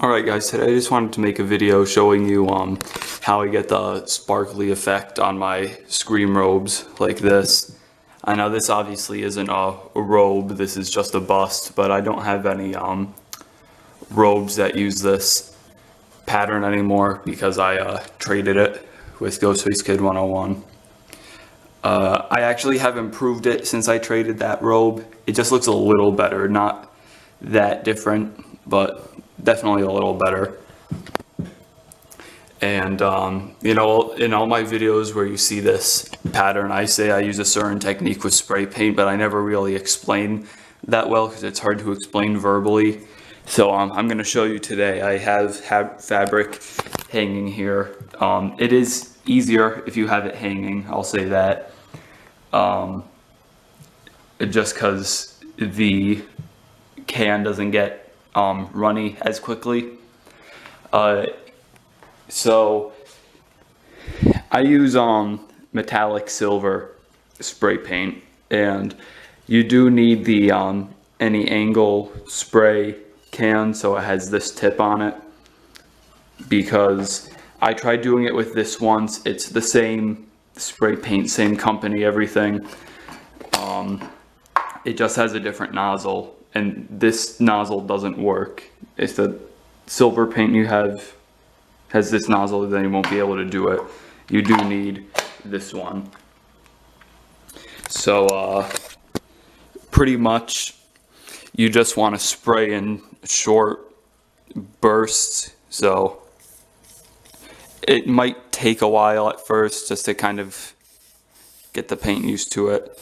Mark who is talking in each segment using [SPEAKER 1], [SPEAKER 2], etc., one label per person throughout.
[SPEAKER 1] Alright guys, today I just wanted to make a video showing you how I get the sparkly effect on my Scream robes like this. I know this obviously isn't a robe, this is just a bust, but I don't have any robes that use this pattern anymore because I traded it with Ghostface Kid 101. I actually have improved it since I traded that robe. It just looks a little better, not that different, but definitely a little better. And you know, in all my videos where you see this pattern, I say I use a certain technique with spray paint, but I never really explain that well because it's hard to explain verbally. So I'm going to show you today. I have fabric hanging here. It is easier if you have it hanging, I'll say that. Just because the can doesn't get runny as quickly. So I use metallic silver spray paint, and you do need the any angle spray can so it has this tip on it, because I tried doing it with this once. It's the same spray paint, same company, everything. It just has a different nozzle, and this nozzle doesn't work. If the silver paint you have has this nozzle, then you won't be able to do it. You do need this one. So pretty much you just want to spray in short bursts. So it might take a while at first just to kind of get the paint used to it.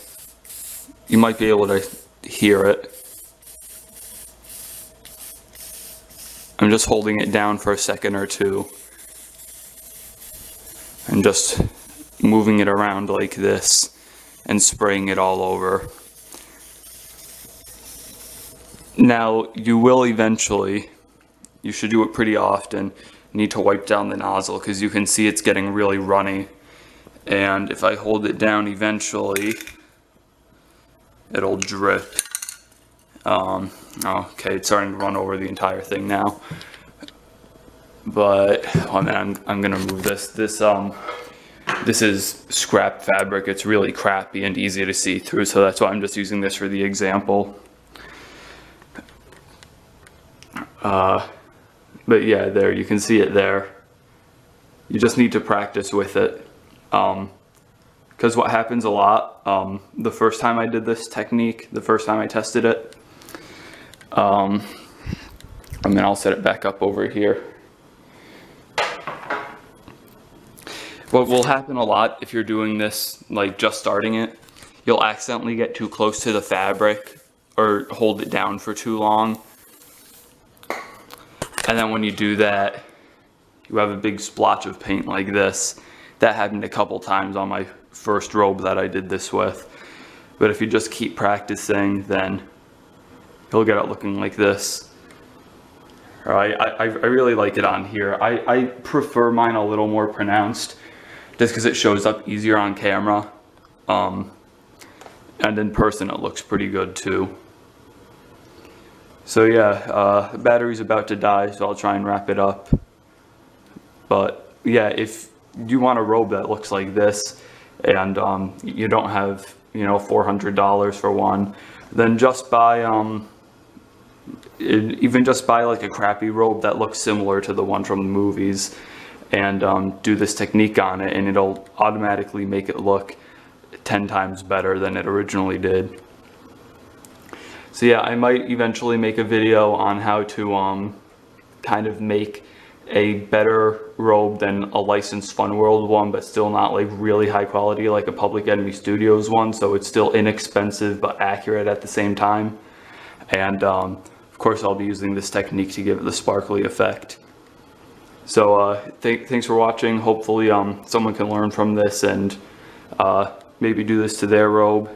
[SPEAKER 1] You might be able to hear it. I'm just holding it down for a second or two and just moving it around like this and spraying it all over. Now, you will eventually, you should do it pretty often, need to wipe down the nozzle because you can see it's getting really runny. And if I hold it down, eventually it'll drip. Okay, it's starting to run over the entire thing now. But I'm gonna move this. This is scrap fabric. It's really crappy and easy to see through, so that's why I'm just using this for the example. But yeah, there, you can see it there. You just need to practice with it. Because what happens a lot, the first time I did this technique, the first time I tested it, and then I'll set it back up over here. What will happen a lot if you're doing this, like just starting it, you'll accidentally get too close to the fabric or hold it down for too long. And then when you do that, you have a big splotch of paint like this. That happened a couple times on my first robe that I did this with. But if you just keep practicing, then you'll get it looking like this. I really like it on here. I prefer mine a little more pronounced just because it shows up easier on camera. And in person it looks pretty good too. So yeah, the battery's about to die, so I'll try and wrap it up. But yeah, if you want a robe that looks like this and you don't have, you know, $400 for one, then just buy even just buy like a crappy robe that looks similar to the one from the movies, and do this technique on it, and it'll automatically make it look 10 times better than it originally did. So yeah, I might eventually make a video on how to kind of make a better robe than a licensed Funworld one, but still not like really high quality like a Public Enemy Studios one, so it's still inexpensive but accurate at the same time. And of course I'll be using this technique to give it the sparkly effect. So thanks for watching. Hopefully someone can learn from this and maybe do this to their robe.